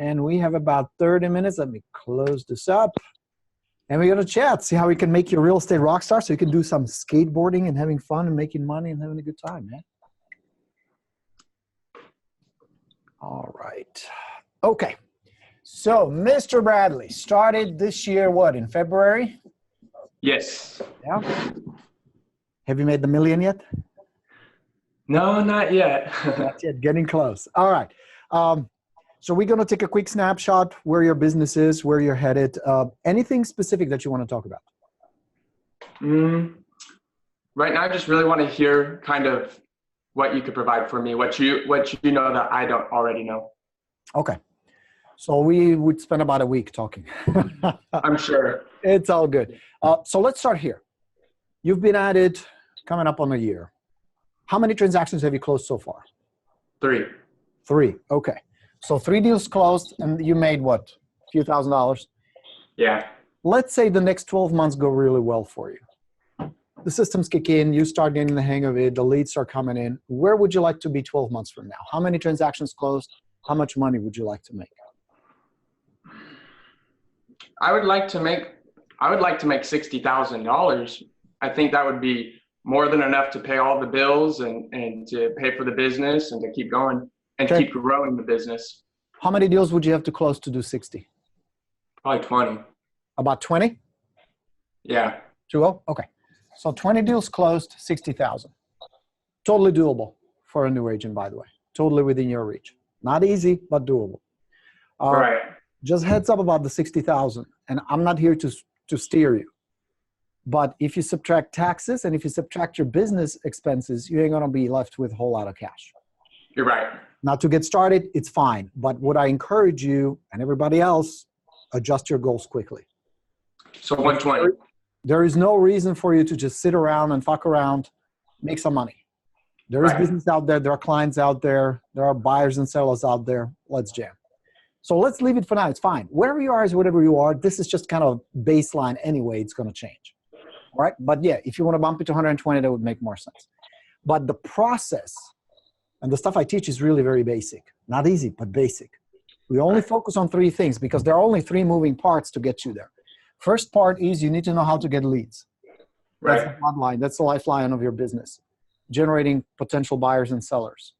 And we have about 30 minutes. Let me close this up. And we're going to chat, see how we can make you a real estate rock star so you can do some skateboarding and having fun and making money and having a good time, man. All right. Okay. So, Mr. Bradley started this year, what, in February? Yes. Yeah. Have you made the million yet? No, not yet. Not yet. Getting close. All right. So we're going to take a quick snapshot where your business is, where you're headed. Anything specific that you want to talk about? Right now, I just really want to hear kind of what you could provide for me, what you know that I don't already know. Okay. So we would spend about a week talking. I'm sure. It's all good. So let's start here. You've been at it coming up on a year. How many transactions have you closed so far? 3. 3. Okay. So 3 deals closed and you made what? A few $1,000s? Yeah. Let's say the next 12 months go really well for you. The systems kick in, you start getting the hang of it, the leads are coming in. Where would you like to be 12 months from now? How many transactions closed? How much money would you like to make? I would like to make $60,000. I think that would be more than enough to pay all the bills and to pay for the business and to keep going and keep growing the business. How many deals would you have to close to do 60? Probably 20. About 20? Yeah. 20? Okay. So 20 deals closed, 60,000. Totally doable for a new agent, by the way. Totally within your reach. Not easy, but doable. Right. Just heads up about the 60,000. And I'm not here to steer you. But if you subtract taxes and if you subtract your business expenses, you ain't going to be left with a whole lot of cash. You're right. Now, to get started, it's fine. But would I encourage you and everybody else, adjust your goals quickly. So 120. There is no reason for you to just sit around and fuck around, make some money. There is business out there. There are clients out there. There are buyers and sellers out there. Let's jam. So let's leave it for now. It's fine. Wherever you are is whatever you are. This is just kind of baseline anyway. It's going to change. All right. But yeah, if you want to bump it to 120, that would make more sense. But the process and the stuff I teach is really very basic. Not easy, but basic. We only focus on 3 things because there are only 3 moving parts to get you there. First part is you need to know how to get leads. That's the bloodline. That's the lifeline of your business. Generating potential buyers and sellers.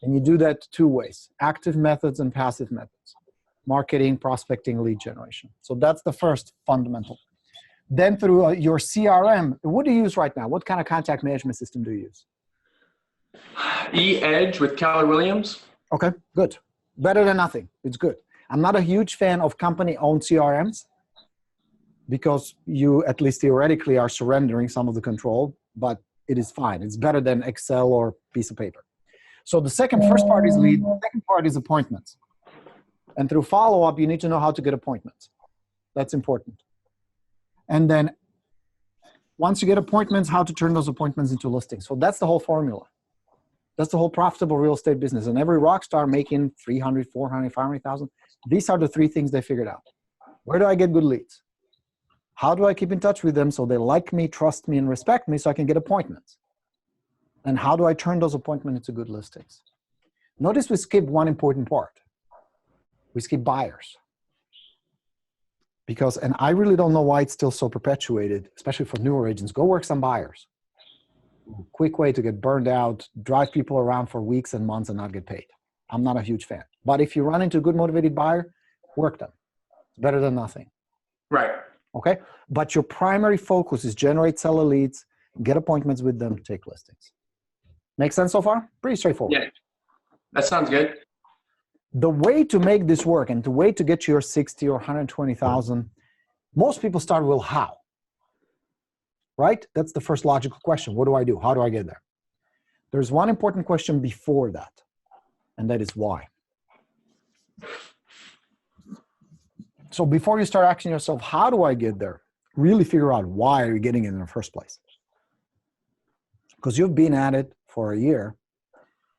And you do that 2 ways, active methods and passive methods. Marketing, prospecting, lead generation. So that's the first fundamental. Then through your CRM, what do you use right now? What kind of contact management system do you use? E-Edge with Keller Williams. Okay, good. Better than nothing. It's good. I'm not a huge fan of company-owned CRMs because you, at least theoretically, are surrendering some of the control, but it is fine. It's better than Excel or piece of paper. So the first part is lead. The second part is appointments. And through follow-up, you need to know how to get appointments. That's important. And then once you get appointments, how to turn those appointments into listings. So that's the whole formula. That's the whole profitable real estate business. And every rock star making 300, 400, 500,000, these are the 3 things they figured out. Where do I get good leads? How do I keep in touch with them so they like me, trust me, and respect me so I can get appointments? And how do I turn those appointments into good listings? Notice we skipped one important part. We skip buyers. Because, and I really don't know why it's still so perpetuated, especially for newer agents. Go work some buyers. Quick way to get burned out, drive people around for weeks and months and not get paid. I'm not a huge fan. But if you run into a good motivated buyer, work them. It's better than nothing. Right. Okay? But your primary focus is generate seller leads, get appointments with them, take listings. Make sense so far? Pretty straightforward. Yeah, that sounds good. The way to make this work and the way to get your 60 or 120,000, most people start with how, right? That's the first logical question. What do I do? How do I get there? There's one important question before that, and that is why. So before you start asking yourself, how do I get there? Really figure out why are you getting it in the first place? Because you've been at it for a year.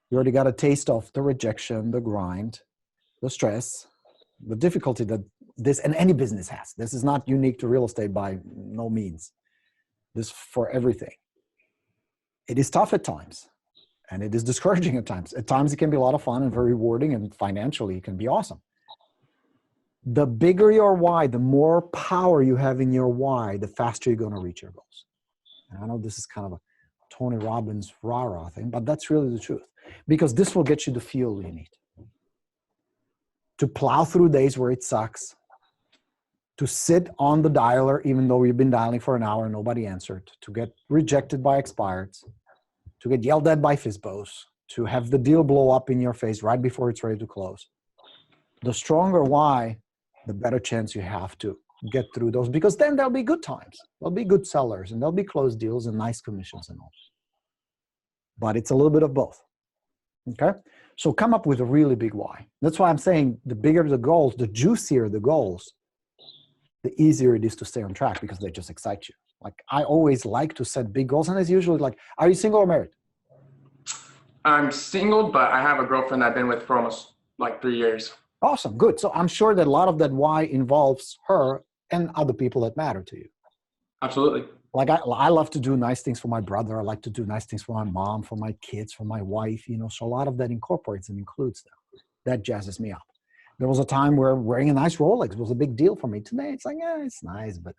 You already got a taste of the rejection, the grind, the stress, the difficulty that this and any business has. This is not unique to real estate by no means. This for everything. It is tough at times, and it is discouraging at times. At times it can be a lot of fun and very rewarding, and financially it can be awesome. The bigger your why, the more power you have in your why, the faster you're going to reach your goals. And I know this is kind of a Tony Robbins rah-rah thing, but that's really the truth. Because this will get you the fuel you need to plow through days where it sucks, to sit on the dialer even though you've been dialing for an hour and nobody answered, to get rejected by expireds, to get yelled at by FISBOs, to have the deal blow up in your face right before it's ready to close. The stronger why, the better chance you have to get through those, because then there'll be good times. There'll be good sellers and there'll be closed deals and nice commissions and all. But it's a little bit of both. Okay? So come up with a really big why. That's why I'm saying the bigger the goals, the juicier the goals, the easier it is to stay on track because they just excite you. Like I always like to set big goals, and it's usually like, are you single or married? I'm single, but I have a girlfriend I've been with for almost like 3 years. Awesome, good. So I'm sure that a lot of that why involves her and other people that matter to you. Absolutely. Like I love to do nice things for my brother. I like to do nice things for my mom, for my kids, for my wife, you know, so a lot of that incorporates and includes them. That jazzes me up. There was a time where wearing a nice Rolex was a big deal for me. Today, it's like, yeah, it's nice, but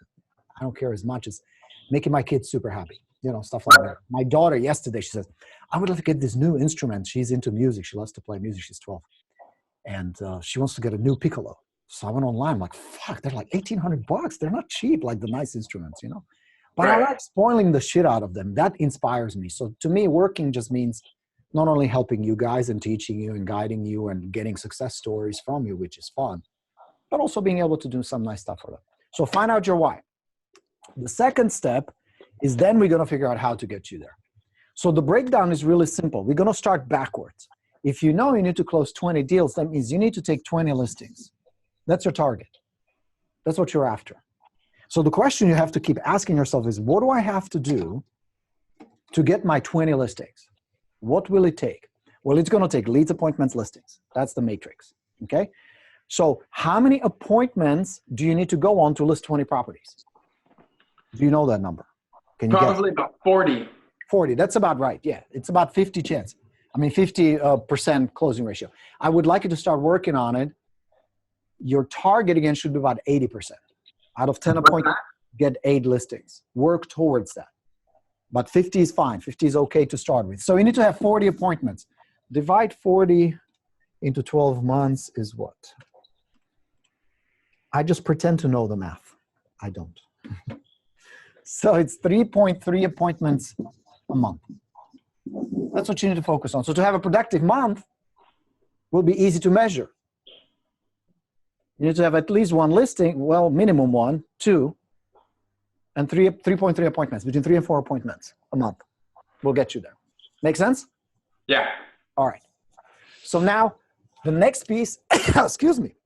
I don't care as much as making my kids super happy, you know, stuff like that. My daughter yesterday, she says, I would like to get this new instrument. She's into music. She loves to play music. She's 12. And she wants to get a new piccolo. So I went online. I'm like, fuck, they're like $1,800. They're not cheap, like the nice instruments, you know. But I like spoiling the shit out of them. That inspires me. So to me, working just means not only helping you guys and teaching you and guiding you and getting success stories from you, which is fun, but also being able to do some nice stuff for them. So find out your why. The second step is then we're going to figure out how to get you there. So the breakdown is really simple. We're going to start backwards. If you know you need to close 20 deals, that means you need to take 20 listings. That's your target. That's what you're after. So the question you have to keep asking yourself is, what do I have to do to get my 20 listings? What will it take? Well, it's going to take leads, appointments, listings. That's the matrix, okay? So how many appointments do you need to go on to list 20 properties? Do you know that number? Can you Probably guess? about 40. 40, that's about right, yeah. It's about 50 chance. I mean, 50% closing ratio. I would like you to start working on it. Your target, again, should be about 80%. Out of 10 appointments, get 8 listings. Work towards that. But 50 is fine. 50 is okay to start with. So you need to have 40 appointments. Divide 40 into 12 months is what? I just pretend to know the math. I don't. So it's 3.3 appointments a month. That's what you need to focus on. So to have a productive month will be easy to measure. You need to have at least 1 listing, well, minimum 1, 2, and 3.3 appointments, between 3 and 4 appointments a month will get you there. Make sense? Yeah. All right. So now the next piece, excuse me,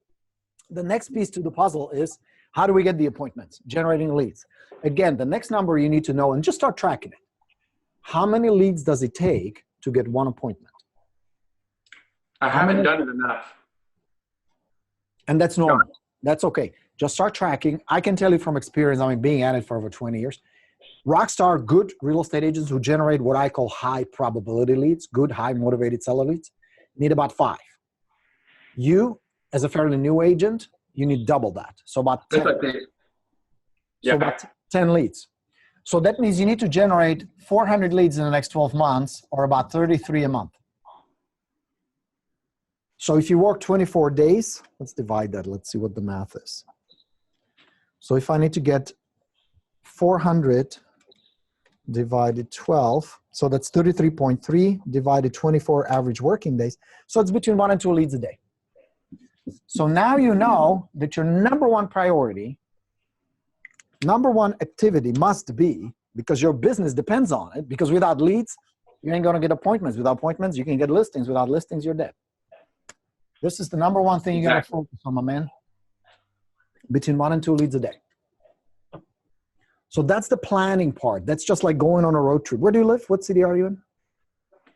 the next piece to the puzzle is how do we get the appointments? Generating leads. Again, the next number you need to know, and just start tracking it. How many leads does it take to get 1 appointment? I haven't done it enough. And that's normal. No. That's okay. Just start tracking. I can tell you from experience, I mean, being at it for over 20 years, rockstar, good real estate agents who generate what I call high probability leads, good, high motivated seller leads, need about 5. You, as a fairly new agent, you need double that. So about 10. Yeah. So about 10 leads. So that means you need to generate 400 leads in the next 12 months or about 33 a month. So if you work 24 days, let's divide that. Let's see what the math is. So if I need to get 400 divided 12, so that's 33.3 divided 24 average working days. So it's between 1 and 2 leads a day. So now you know that your number 1 priority, number 1 activity must be, because your business depends on it, because without leads, you ain't gonna get appointments. Without appointments, you can get listings. Without listings, you're dead. This is the number 1 thing you gotta focus on, my man. Between 1 and 2 leads a day. So that's the planning part. That's just like going on a road trip. Where do you live? What city are you in?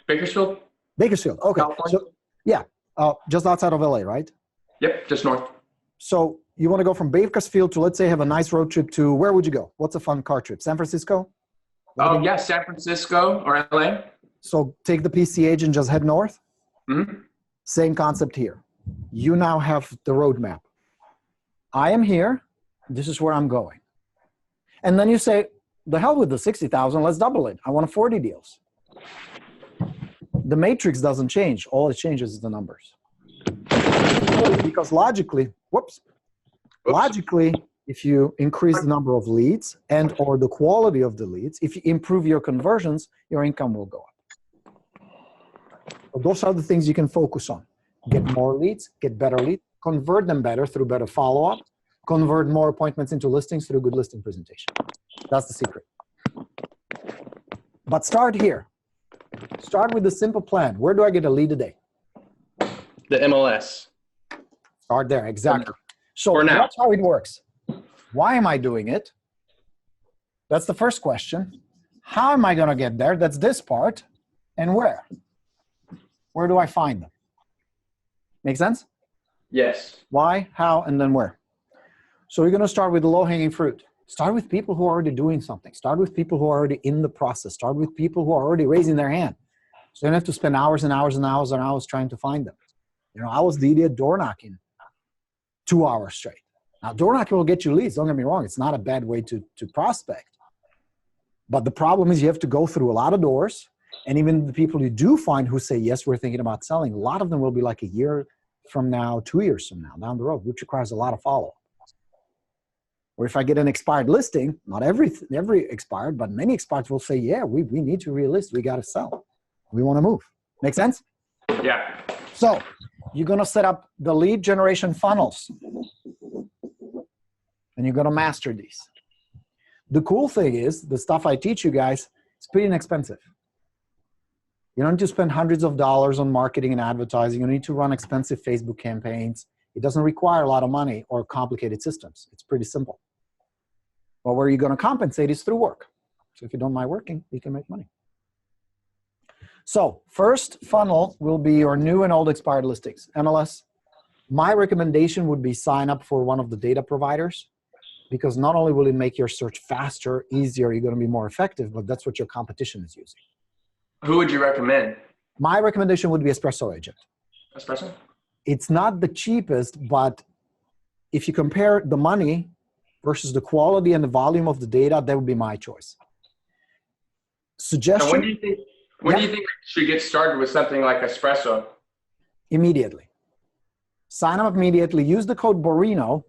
Bakersfield. Bakersfield, okay. So, yeah, just outside of LA, right? Yep, just north. So you wanna go from Bakersfield to, let's say, have a nice road trip to, where would you go? What's a fun car trip? San Francisco? Oh, yeah, San Francisco or LA. So take the PCH and just head north? Mm-hmm. Same concept here. You now have the roadmap. I am here. This is where I'm going. And then you say, the hell with the 60,000, let's double it. I want 40 deals. The matrix doesn't change. All it changes is the numbers. Because logically, logically, if you increase the number of leads and or the quality of the leads, if you improve your conversions, your income will go up. So those are the things you can focus on. Get more leads, get better leads, convert them better through better follow-up, convert more appointments into listings through good listing presentation. That's the secret. But start here. Start with the simple plan. Where do I get a lead a day? The MLS. Start there, exactly. So that's how it works. Why am I doing it? That's the first question. How am I going to get there? That's this part. And where? Where do I find them? Make sense? Yes. Why, how, and then where? So you're going to start with the low-hanging fruit. Start with people who are already doing something. Start with people who are already in the process. Start with people who are already raising their hand. So you don't have to spend hours and hours and hours and hours trying to find them. You know, I was the idiot door knocking 2 hours straight. Now, door knocking will get you leads. Don't get me wrong. It's not a bad way to prospect. But the problem is you have to go through a lot of doors. And even the people you do find who say, yes, we're thinking about selling, a lot of them will be like a year from now, 2 years from now, down the road, which requires a lot of follow-up. Or if I get an expired listing, not every expired, but many expired will say, yeah, we need to relist. We got to sell. We want to move. Make sense? Yeah. So you're going to set up the lead generation funnels. And you're going to master these. The cool thing is, the stuff I teach you guys, it's pretty inexpensive. You don't need to spend hundreds of dollars on marketing and advertising. You don't need to run expensive Facebook campaigns. It doesn't require a lot of money or complicated systems. It's pretty simple. But where you're going to compensate is through work. So if you don't mind working, you can make money. So first funnel will be your new and old expired listings, MLS. My recommendation would be sign up for one of the data providers, because not only will it make your search faster, easier, you're going to be more effective, but that's what your competition is using. Who would you recommend? My recommendation would be Espresso Agent. Espresso? It's not the cheapest, but if you compare the money versus the quality and the volume of the data, that would be my choice. Suggestion? So when do you think we should get started with something like Espresso? Immediately. Sign up immediately. Use the code Borino.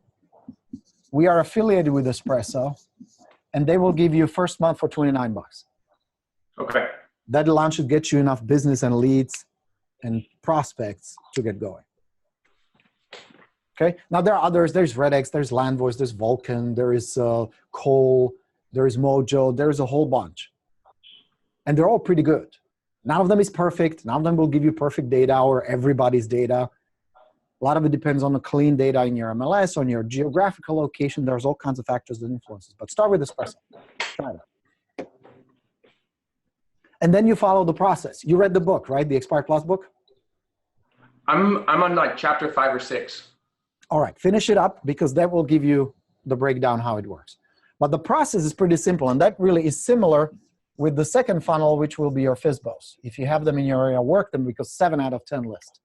We are affiliated with Espresso, and they will give you first month for $29. Okay. That launch should get you enough business and leads and prospects to get going. Okay. Now there are others. There's RedX, there's Landvoice, there's Vulcan, there is Cole, there is Mojo. There's a whole bunch, and they're all pretty good. None of them is perfect. None of them will give you perfect data or everybody's data. A lot of it depends on the clean data in your MLS, on your geographical location. There's all kinds of factors that influences. But start with Espresso. Try that. And then you follow the process. You read the book, right? The Expired Plus book? I'm on like chapter 5 or 6. All right, finish it up, because that will give you the breakdown how it works. But the process is pretty simple, and that really is similar with the second funnel, which will be your FISBOs. If you have them in your area, work them, because 7 out of 10 list.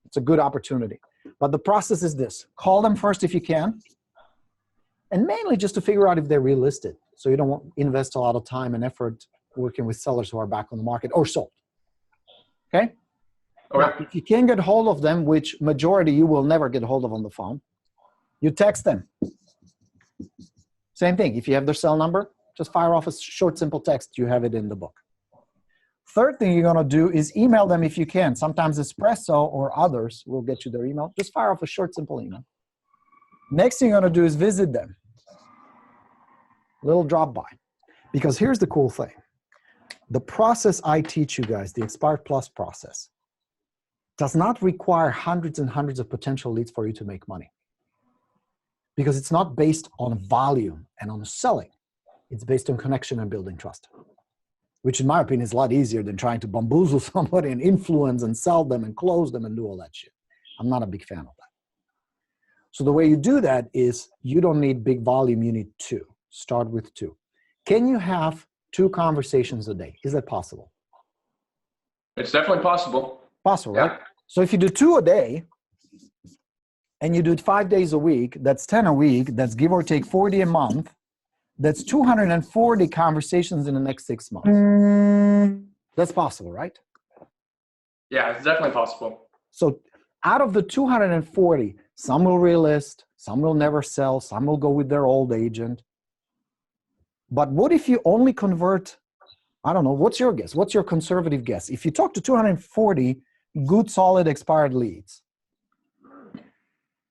It's a good opportunity. But the process is this. Call them first if you can, and mainly just to figure out if they're relisted. So you don't invest a lot of time and effort working with sellers who are back on the market or sold. Okay? Now, if you can get hold of them, which majority you will never get hold of on the phone, you text them. Same thing. If you have their cell number, just fire off a short, simple text. You have it in the book. Third thing you're going to do is email them if you can. Sometimes Espresso or others will get you their email. Just fire off a short, simple email. Next thing you're going to do is visit them. Little drop by. Because here's the cool thing. The process I teach you guys, the Expired Plus process, does not require hundreds and hundreds of potential leads for you to make money. Because it's not based on volume and on selling. It's based on connection and building trust. Which in my opinion is a lot easier than trying to bamboozle somebody and influence and sell them and close them and do all that shit. I'm not a big fan of that. So the way you do that is you don't need big volume, you need 2. Start with 2. Can you have 2 conversations a day? Is that possible? It's definitely possible. Possible, right? So if you do 2 a day, and you do it 5 days a week, that's 10 a week, that's give or take 40 a month, that's 240 conversations in the next 6 months. That's possible, right? Yeah, it's definitely possible. So out of the 240, some will relist, some will never sell, some will go with their old agent. But what if you only convert, I don't know, what's your guess? What's your conservative guess? If you talk to 240 good, solid, expired leads.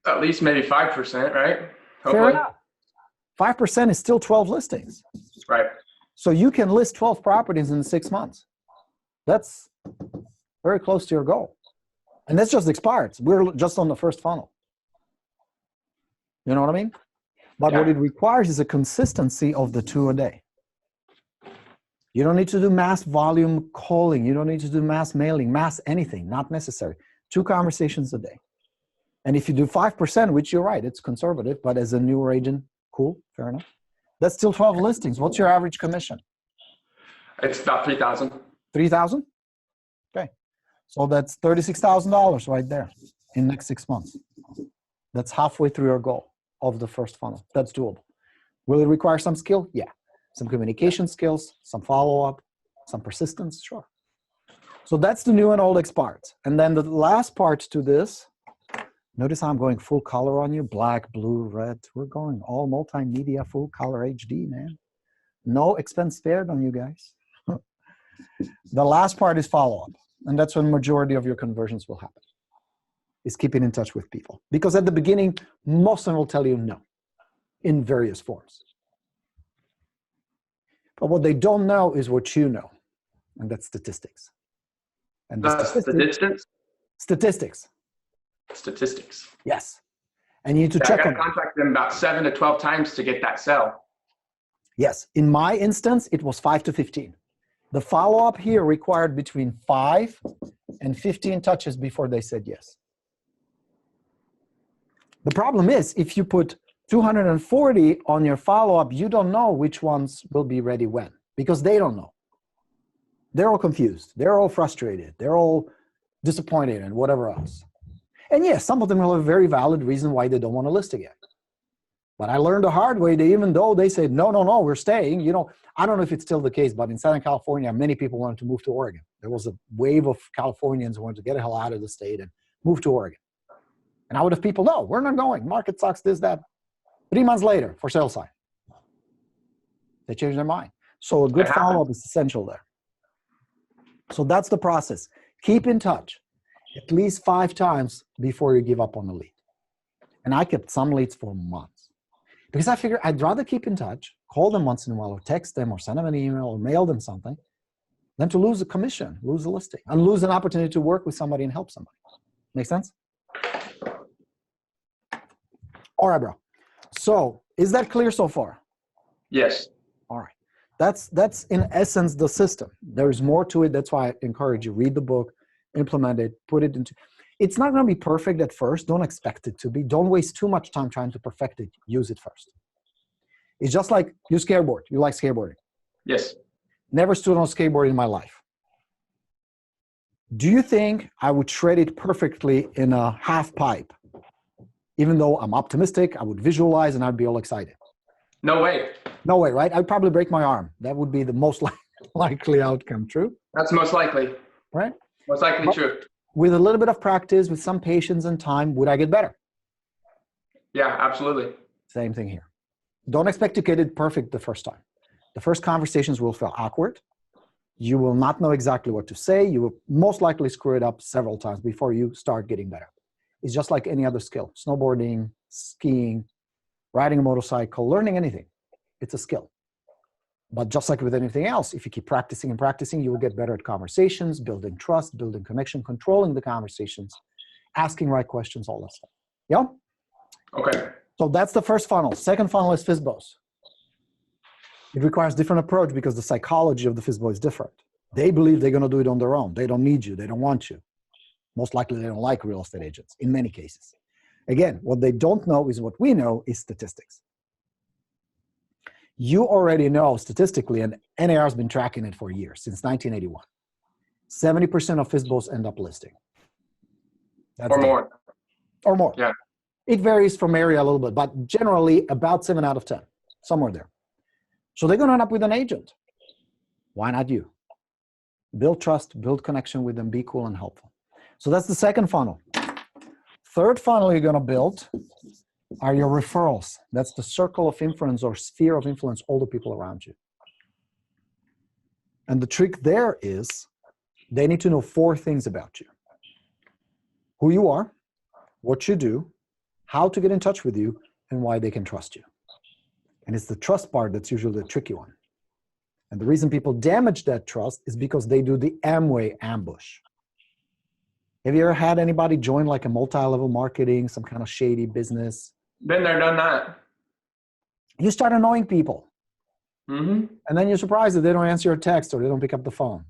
At least maybe 5%, right? Hopefully. Fair enough. 5% is still 12 listings. Right. So you can list 12 properties in 6 months. That's very close to your goal. And that's just expired. We're just on the first funnel. You know what I mean? But what it requires is a consistency of the 2 a day. You don't need to do mass volume calling. You don't need to do mass mailing, mass anything, not necessary. 2 conversations a day. And if you do 5%, which you're right, it's conservative, but as a newer agent, cool, fair enough. That's still 12 listings. What's your average commission? It's about 3,000. 3,000? Okay. So that's $36,000 right there in the next 6 months. That's halfway through your goal of the first funnel. That's doable. Will it require some skill? Yeah. Some communication skills, some follow-up, some persistence, sure. So that's the new and old expired. And then the last part to this, notice how I'm going full color on you, black, blue, red. We're going all multimedia, full color HD, man. No expense spared on you guys. The last part is follow-up. And that's when majority of your conversions will happen, is keeping in touch with people. Because at the beginning, most of them will tell you no in various forms. But what they don't know is what you know, and that's statistics. And That's the distance? Statistics. Statistics. Yes. And you need to check I got on to contact them about 7 to 12 times to get that sell. Yes. In my instance, it was 5 to 15. The follow-up here required between 5 and 15 touches before they said yes. The problem is, if you put 240 on your follow-up, you don't know which ones will be ready when, because they don't know. They're all confused. They're all frustrated. They're all disappointed and whatever else. And yes, some of them will have a very valid reason why they don't want to list again. But I learned the hard way that even though they said, no, we're staying, I don't know if it's still the case, but in Southern California, many people wanted to move to Oregon. There was a wave of Californians who wanted to get the hell out of the state and move to Oregon. And I would have people, no, we're not going. Market sucks, this, that. 3 months later, for sale sign. They changed their mind. So a good follow-up is essential there. So that's the process. Keep in touch at least 5 times before you give up on the lead. And I kept some leads for months. Because I figured I'd rather keep in touch, call them once in a while, or text them, or send them an email, or mail them something, than to lose a commission, lose a listing, and lose an opportunity to work with somebody and help somebody. Make sense? All right, bro. So is that clear so far? Yes. All right. That's in essence the system. There is more to it. That's why I encourage you, read the book, implement it, put it into. It's not going to be perfect at first. Don't expect it to be. Don't waste too much time trying to perfect it. Use it first. It's just like you skateboard. You like skateboarding. Yes. Never stood on a skateboard in my life. Do you think I would shred it perfectly in a half pipe? Even though I'm optimistic, I would visualize and I'd be all excited. No way. No way, right? I'd probably break my arm. That would be the most likely outcome. True? That's most likely. Right? Most likely true. With a little bit of practice, with some patience and time, would I get better? Yeah, absolutely. Same thing here. Don't expect to get it perfect the first time. The first conversations will feel awkward. You will not know exactly what to say. You will most likely screw it up several times before you start getting better. It's just like any other skill. Snowboarding, skiing, riding a motorcycle, learning anything. It's a skill. But just like with anything else, if you keep practicing and practicing, you will get better at conversations, building trust, building connection, controlling the conversations, asking right questions, all that stuff. Yeah? Okay. So that's the first funnel. Second funnel is FSBOs. It requires different approach because the psychology of the FSBO is different. They believe they're going to do it on their own. They don't need you. They don't want you. Most likely they don't like real estate agents in many cases. Again, what they don't know is what we know is statistics. You already know statistically, and NAR has been tracking it for years, since 1981. 70% of FSBOs end up listing. That's or more. Or more. Yeah. It varies from area a little bit, but generally about 7 out of 10, somewhere there. So they're going to end up with an agent. Why not you? Build trust, build connection with them, be cool and helpful. So that's the second funnel. Third funnel you're going to build are your referrals. That's the circle of influence or sphere of influence, all the people around you. And the trick there is they need to know 4 things about you. Who you are, what you do, how to get in touch with you, and why they can trust you. And it's the trust part that's usually the tricky one. And the reason people damage that trust is because they do the Amway ambush. Have you ever had anybody join like a multi-level marketing, some kind of shady business? Been there, done that. You start annoying people. Mm-hmm. And then you're surprised that they don't answer your text or they don't pick up the phone.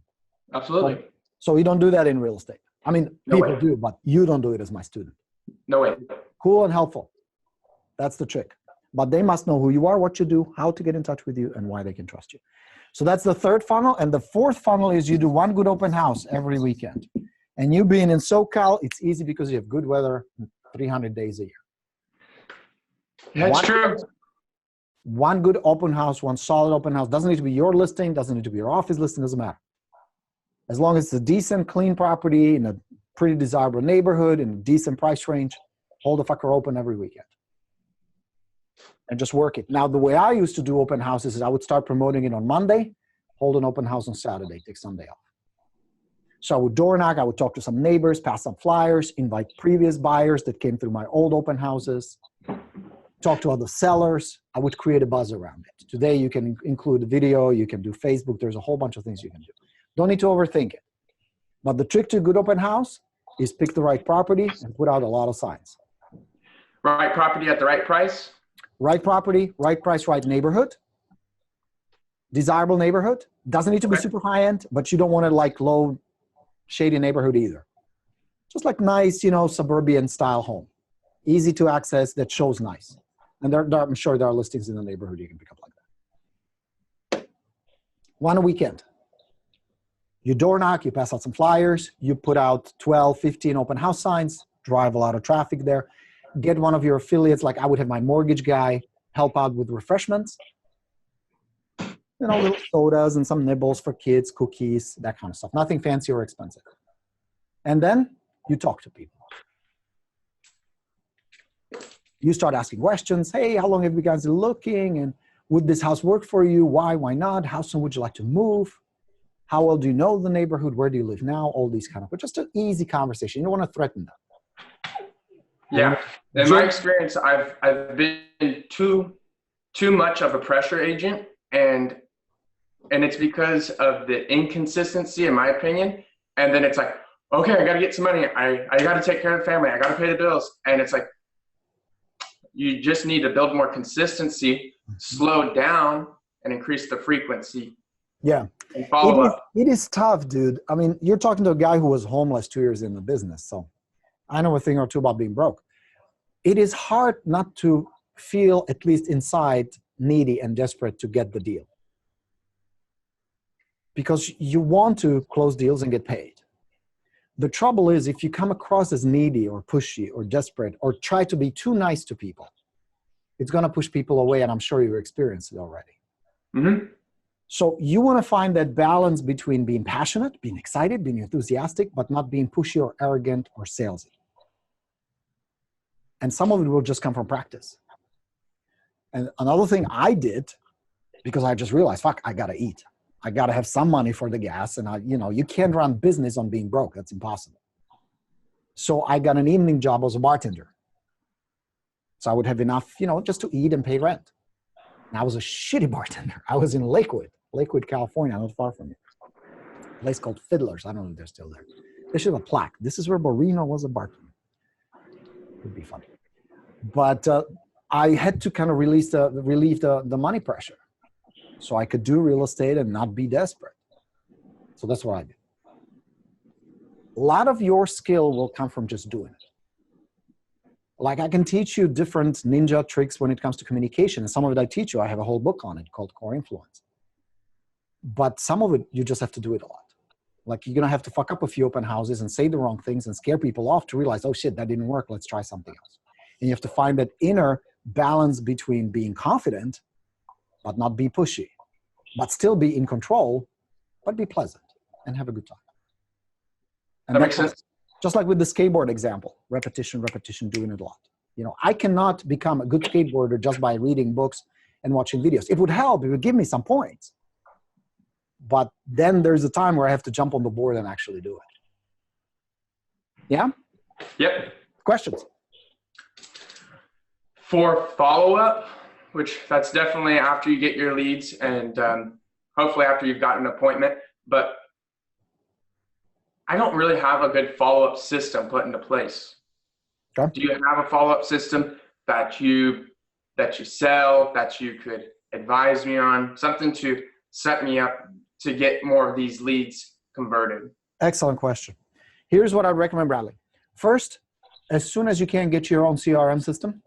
Absolutely. So you don't do that in real estate. I mean, No people way. do, but you don't do it as my student. No way. Cool and helpful. That's the trick. But they must know who you are, what you do, how to get in touch with you, and why they can trust you. So that's the third funnel. And the fourth funnel is you do one good open house every weekend. And you being in SoCal, it's easy because you have good weather 300 days a year. That's true. One good open house, one solid open house. Doesn't need to be your listing, doesn't need to be your office listing, doesn't matter. As long as it's a decent, clean property in a pretty desirable neighborhood, in a decent price range, hold the fucker open every weekend. And just work it. Now, the way I used to do open houses is I would start promoting it on Monday, hold an open house on Saturday, take Sunday off. So I would door knock, I would talk to some neighbors, pass some flyers, invite previous buyers that came through my old open houses, talk to other sellers. I would create a buzz around it. Today, you can include video, you can do Facebook. There's a whole bunch of things you can do. Don't need to overthink it. But the trick to a good open house is pick the right property and put out a lot of signs. Right property at the right price. Right property, right price, right neighborhood. Desirable neighborhood. Doesn't need to be super high end, but you don't want it like low, shady neighborhood either. Just like nice, suburban style home. Easy to access, that shows nice. And I'm sure there are listings in the neighborhood you can pick up like that. One a weekend. You door knock, you pass out some flyers, you put out 12, 15 open house signs, drive a lot of traffic there. Get one of your affiliates, like I would have my mortgage guy help out with refreshments. Little sodas and some nibbles for kids, cookies, that kind of stuff. Nothing fancy or expensive. And then you talk to people. You start asking questions. Hey, how long have you guys been looking? And would this house work for you? Why? Why not? How soon would you like to move? How well do you know the neighborhood? Where do you live now? All these kind of, but just an easy conversation. You don't want to threaten them. Yeah. In my experience, I've been too much of a pressure agent, and it's because of the inconsistency, in my opinion. And then it's like, okay, I got to get some money. I got to take care of the family. I got to pay the bills. And it's like, you just need to build more consistency, slow down, and increase the frequency. Yeah. And follow up. It is tough, dude. I mean, you're talking to a guy who was homeless 2 years in the business. So I know a thing or two about being broke. It is hard not to feel, at least inside, needy and desperate to get the deal. Because you want to close deals and get paid. The trouble is if you come across as needy or pushy or desperate or try to be too nice to people, it's going to push people away, and I'm sure you've experienced it already. Mm-hmm. So you want to find that balance between being passionate, being excited, being enthusiastic, but not being pushy or arrogant or salesy. And some of it will just come from practice. And another thing I did, because I just realized, fuck, I got to eat. I got to have some money for the gas. And you can't run business on being broke. That's impossible. So I got an evening job as a bartender. So I would have enough, just to eat and pay rent. And I was a shitty bartender. I was in Lakewood, California, not far from you. A place called Fiddlers. I don't know if they're still there. They should have a plaque. This is where Borino was a bartender. Would be funny. But I had to kind of relieve the money pressure so I could do real estate and not be desperate. So that's what I did. A lot of your skill will come from just doing it. Like I can teach you different ninja tricks when it comes to communication. And some of it I teach you, I have a whole book on it called Core Influence. But some of it, you just have to do it a lot. Like you're going to have to fuck up a few open houses and say the wrong things and scare people off to realize, oh shit, that didn't work. Let's try something else. And you have to find that inner balance between being confident, but not be pushy, but still be in control, but be pleasant and have a good time. And that makes sense. Just like with the skateboard example, repetition, repetition, doing it a lot. You know, I cannot become a good skateboarder just by reading books and watching videos. It would help, it would give me some points. But then there's a time where I have to jump on the board and actually do it. Yeah? Yep. Questions? For follow-up, which that's definitely after you get your leads and hopefully after you've got an appointment, but I don't really have a good follow-up system put into place. Okay. Do you have a follow-up system that you sell, that you could advise me on, something to set me up to get more of these leads converted? Excellent question. Here's what I'd recommend, Bradley. First, as soon as you can get your own CRM system,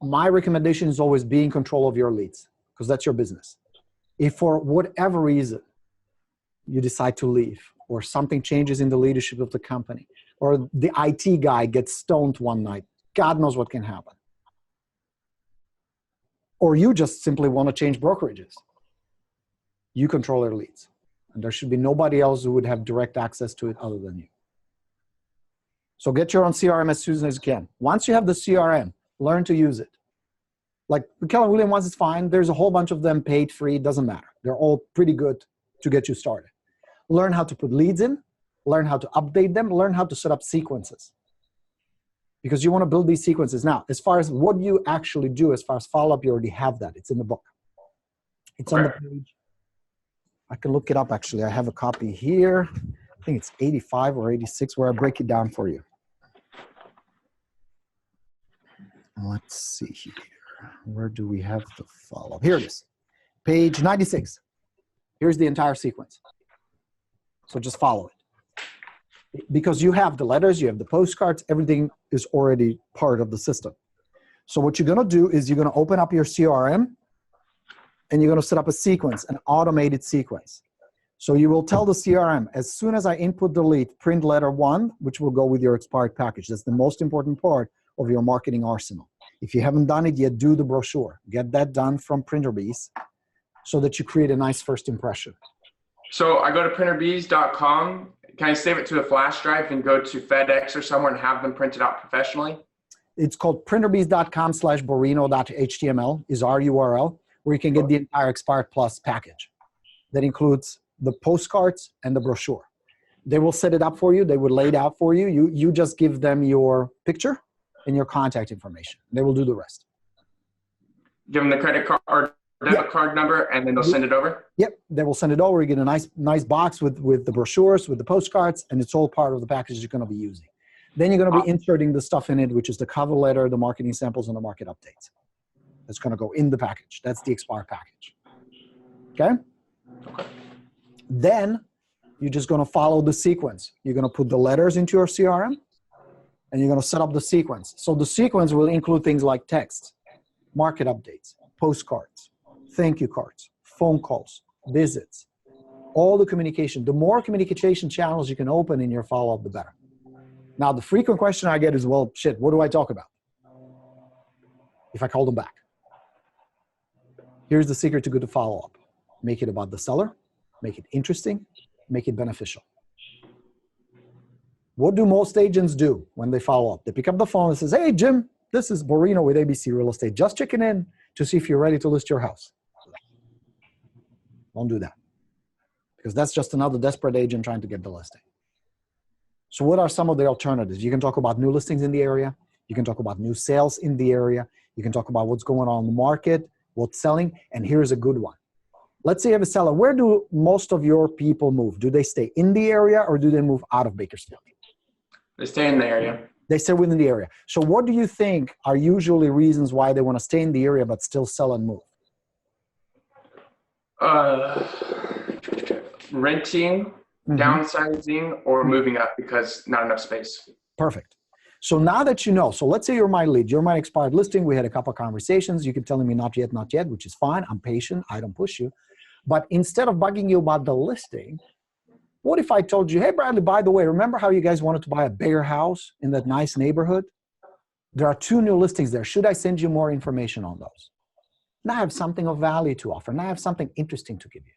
my recommendation is always be in control of your leads, because that's your business. If for whatever reason you decide to leave, or something changes in the leadership of the company, or the IT guy gets stoned one night, God knows what can happen. Or you just simply want to change brokerages. You control your leads. And there should be nobody else who would have direct access to it other than you. So get your own CRM as soon as you can. Once you have the CRM, learn to use it. Like the Keller Williams ones is fine. There's a whole bunch of them paid, free, doesn't matter. They're all pretty good to get you started. Learn how to put leads in, learn how to update them, learn how to set up sequences. Because you want to build these sequences. Now, as far as what you actually do, as far as follow-up, you already have that. It's in the book. It's on the page. I can look it up, actually. I have a copy here. I think it's 85 or 86 where I break it down for you. Let's see here. Where do we have the follow-up? Here it is. Page 96. Here's the entire sequence. So just follow it. Because you have the letters, you have the postcards, everything is already part of the system. So what you're going to do is you're going to open up your CRM and you're going to set up a sequence, an automated sequence. So you will tell the CRM, as soon as I input the lead, print letter 1, which will go with your expired package. That's the most important part of your marketing arsenal. If you haven't done it yet, do the brochure. Get that done from PrinterBees so that you create a nice first impression. So I go to printerbees.com. Can I save it to a flash drive and go to FedEx or somewhere and have them printed out professionally? It's called printerbees.com/borino.html is our URL, where you can get the entire Expired Plus package. That includes the postcards and the brochure. They will set it up for you. They will lay it out for you. You just give them your picture and your contact information. They will do the rest. Give them the credit card or debit card number, and then they'll send it over? Yep, they will send it over. You get a nice box with the brochures, with the postcards, and it's all part of the package you're going to be using. Then you're going to be inserting the stuff in it, which is the cover letter, the marketing samples, and the market updates. That's going to go in the package. That's the Expire package. Okay? Then you're just going to follow the sequence. You're going to put the letters into your CRM, and you're going to set up the sequence. So the sequence will include things like text, market updates, postcards, thank you cards, phone calls, visits, all the communication. The more communication channels you can open in your follow-up, the better. Now, the frequent question I get is, well, shit, what do I talk about if I call them back? Here's the secret to good follow-up. Make it about the seller, make it interesting, make it beneficial. What do most agents do when they follow up? They pick up the phone and says, hey, Jim, this is Borino with ABC Real Estate. Just checking in to see if you're ready to list your house. Don't do that, because that's just another desperate agent trying to get the listing. So what are some of the alternatives? You can talk about new listings in the area. You can talk about new sales in the area. You can talk about what's going on in the market, what's selling, and here's a good one. Let's say you have a seller. Where do most of your people move? Do they stay in the area or do they move out of Bakersfield? They stay in the area. They stay within the area. So what do you think are usually reasons why they want to stay in the area but still sell and move? Renting, downsizing, or moving up because not enough space. Perfect. So now that you know, so let's say you're my lead, you're my expired listing. We had a couple of conversations. You keep telling me not yet, which is fine. I'm patient. I don't push you. But instead of bugging you about the listing, What if I told you, hey, Bradley, by the way, remember how you guys wanted to buy a bigger house in that nice neighborhood? There are 2 new listings there. Should I send you more information on those? Now I have something of value to offer. Now I have something interesting to give you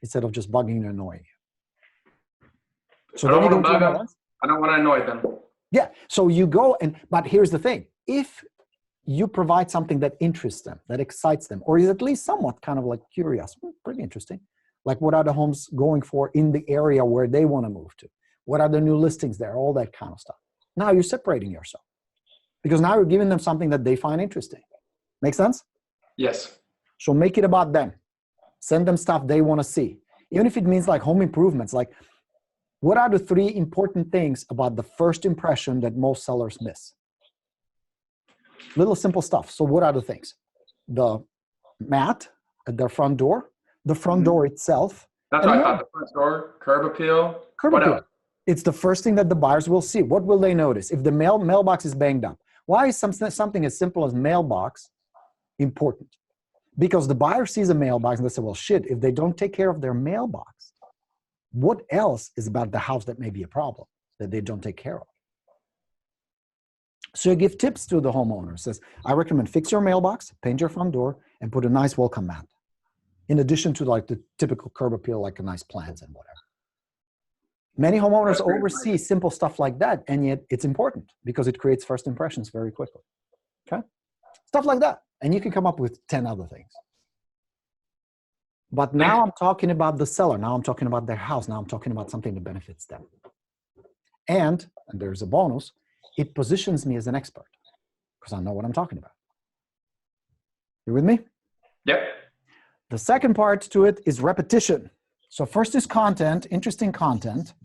instead of just bugging and annoying you. So I don't then you want to go bug to them. I don't want to annoy them. Yeah. So you go but here's the thing. If you provide something that interests them, that excites them, or is at least somewhat kind of like curious, pretty interesting. Like what are the homes going for in the area where they want to move to? What are the new listings there? All that kind of stuff. Now you're separating yourself because now you're giving them something that they find interesting. Make sense? Yes. So make it about them. Send them stuff they want to see. Even if it means like home improvements, like what are the 3 important things about the first impression that most sellers miss? Little simple stuff. So what are the things? The mat at their front door, the front door itself. That's what I thought. The front door, curb appeal. Curb appeal. It's the first thing that the buyers will see. What will they notice? If the mailbox is banged up. Why is something as simple as mailbox important? Because the buyer sees a mailbox and they say, well, shit, if they don't take care of their mailbox, what else is about the house that may be a problem that they don't take care of? So you give tips to the homeowner. Says, I recommend fix your mailbox, paint your front door, and put a nice welcome mat. In addition to like the typical curb appeal, like a nice plants and whatever. Many homeowners oversee simple stuff like that, and yet it's important because it creates first impressions very quickly. Okay? Stuff like that. And you can come up with 10 other things. But now I'm talking about the seller. Now I'm talking about their house. Now I'm talking about something that benefits them. And there's a bonus, it positions me as an expert because I know what I'm talking about. You with me? Yep. The second part to it is repetition. So first is content, interesting content.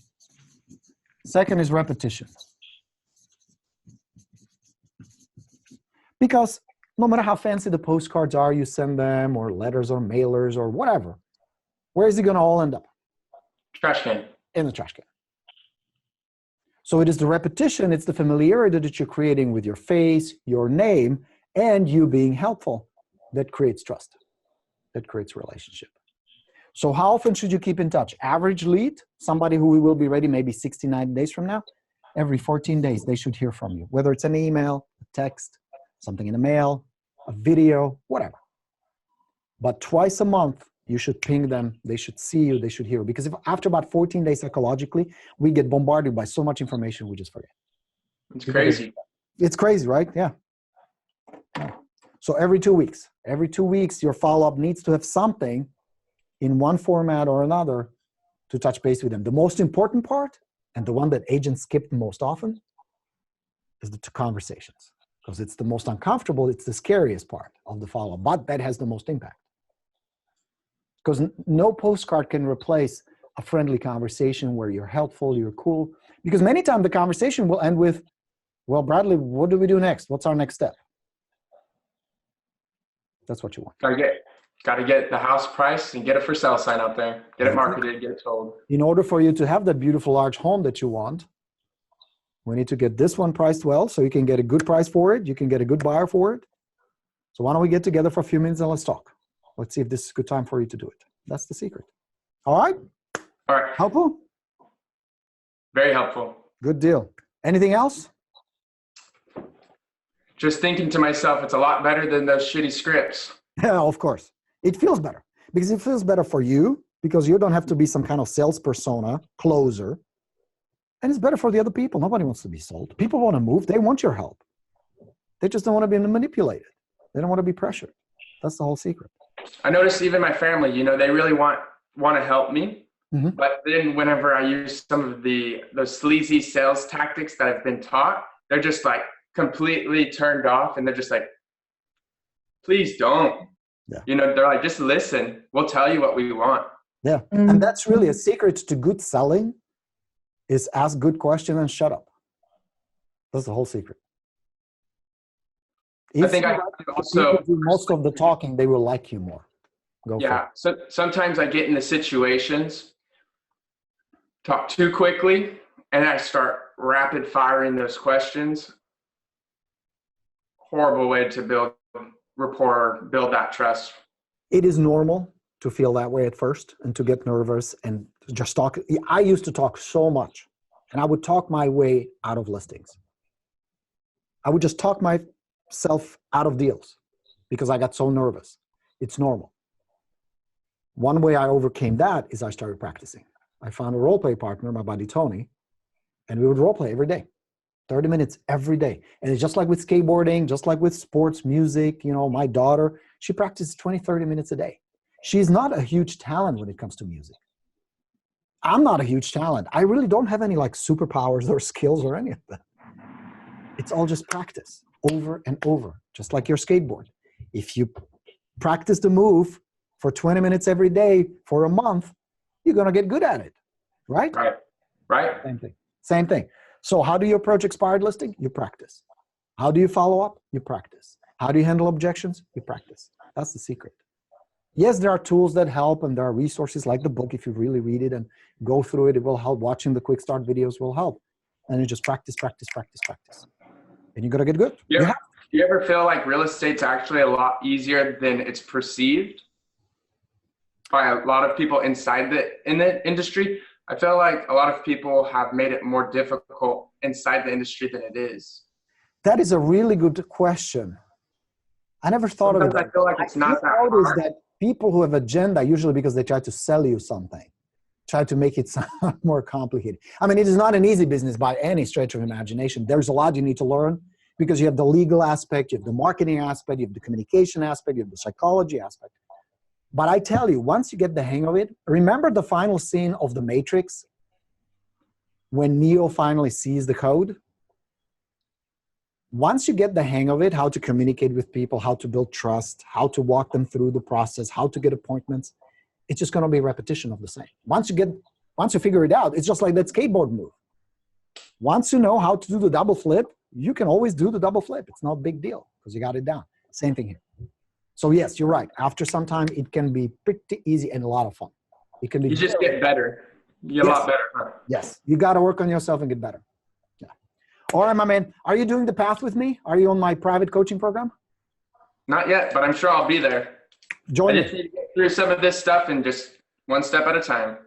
Second is repetition. Because no matter how fancy the postcards are you send them, or letters or mailers or whatever, where is it going to all end up? Trash can. In the trash can. So it is the repetition, it's the familiarity that you're creating with your face, your name, and you being helpful that creates trust, that creates relationship. So how often should you keep in touch? Average lead, somebody who will be ready maybe 69 days from now, every 14 days they should hear from you, whether it's an email, a text, something in the mail, a video, whatever. But twice a month, you should ping them. They should see you. They should hear you. Because if after about 14 days psychologically, we get bombarded by so much information, we just forget. It's crazy. It's crazy, right? Yeah. So every 2 weeks, your follow-up needs to have something in one format or another to touch base with them. The most important part, and the one that agents skip the most often, is the 2 conversations. Because it's the most uncomfortable, it's the scariest part of the follow-up, but that has the most impact. Because no postcard can replace a friendly conversation where you're helpful, you're cool. Because many times the conversation will end with, well, Bradley, what do we do next? What's our next step? That's what you want. Got to get the house price and get a for sale sign out there. Get it marketed, get it sold. In order for you to have that beautiful large home that you want, we need to get this one priced well so you can get a good price for it. You can get a good buyer for it. So why don't we get together for a few minutes and let's talk. Let's see if this is a good time for you to do it. That's the secret. All right? All right. Helpful? Very helpful. Good deal. Anything else? Just thinking to myself, it's a lot better than those shitty scripts. Yeah, of course. It feels better because it feels better for you because you don't have to be some kind of sales persona, closer. And it's better for the other people. Nobody wants to be sold. People want to move. They want your help. They just don't want to be manipulated. They don't want to be pressured. That's the whole secret. I noticed even my family, they really want to help me. Mm-hmm. But then whenever I use some of those sleazy sales tactics that I've been taught, they're just like completely turned off. And they're just like, please don't. Yeah. They're like, just listen. We'll tell you what we want. Yeah. Mm-hmm. And that's really a secret to good selling is ask good questions and shut up. That's the whole secret. If I think I also do most of the talking, they will like you more. Go for it. So sometimes I get into situations, talk too quickly, and I start rapid firing those questions. Horrible way to build rapport, build that trust. It is normal to feel that way at first and to get nervous and Just talk. I used to talk so much, and I would talk my way out of listings. I would just talk myself out of deals because I got so nervous. It's normal. One way I overcame that is I started practicing. I found a role play partner, my buddy Tony, and we would role play every day, 30 minutes every day. And it's just like with skateboarding, just like with sports, music, you know, my daughter, she practices 20, 30 minutes a day. She's not a huge talent when it comes to music. I'm not a huge talent. I really don't have any like superpowers or skills or any of that. It's all just practice over and over, just like your skateboard. If you practice the move for 20 minutes every day for a month, you're going to get good at it, right? Right. Same thing. So how do you approach expired listing? You practice. How do you follow up? You practice. How do you handle objections? You practice. That's the secret. Yes, there are tools that help, and there are resources like the book. If you really read it and go through it, it will help. Watching the quick start videos will help. And you just practice. And you're going to get good. Do you ever feel like real estate's actually a lot easier than it's perceived by a lot of people in the industry? I feel like a lot of people have made it more difficult inside the industry than it is. That is a really good question. I never thought of it. I feel like it's not that hard. That people who have agenda, usually because they try to sell you something, try to make it sound more complicated. I mean, it is not an easy business by any stretch of imagination. There's a lot you need to learn because you have the legal aspect, you have the marketing aspect, you have the communication aspect, you have the psychology aspect. But I tell you, once you get the hang of it, remember the final scene of The Matrix when Neo finally sees the code? Once you get the hang of it, how to communicate with people, how to build trust, how to walk them through the process, how to get appointments, it's just going to be a repetition of the same. Once you figure it out, it's just like that skateboard move. Once you know how to do the double flip, you can always do the double flip. It's not a big deal because you got it down. Same thing here. So yes, you're right. After some time, it can be pretty easy and a lot of fun. It can be. You just get better. You get a lot better. Huh? Yes, you got to work on yourself and get better. Yeah. All right, my man. Are you doing the path with me? Are you on my private coaching program? Not yet, but I'm sure I'll be there. Join me. I just need to get through some of this stuff and just one step at a time.